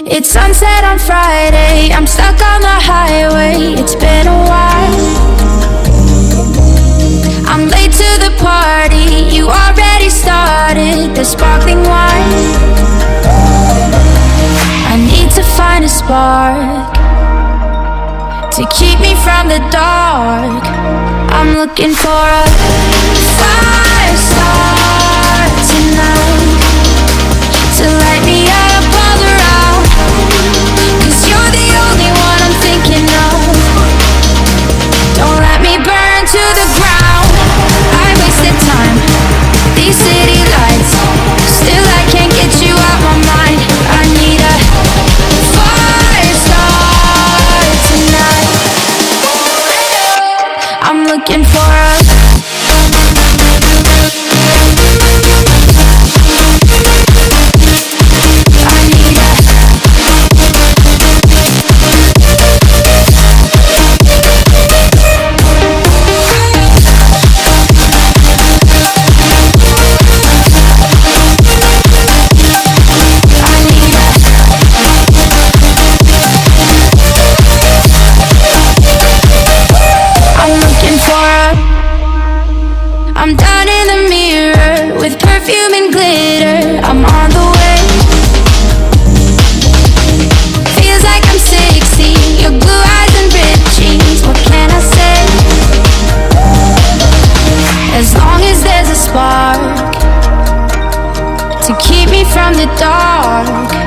It's sunset on Friday, I'm stuck on the highway. It's been a while. I'm late to the party, you already started the sparkling wine. I need to find a spark to keep me from the dark. I'm looking for a fire star tonight to light me up all around. 'Cause you're the only one I'm thinking of. Don't let me burn to the ground. I wasted time, these city lights, still I can't get you out my mind. I need a fire star tonight. I'm looking for a I'm down in the mirror with perfume and glitter. I'm on the way. Feels like I'm 16, your blue eyes and ripped jeans. What can I say? As long as there's a spark to keep me from the dark.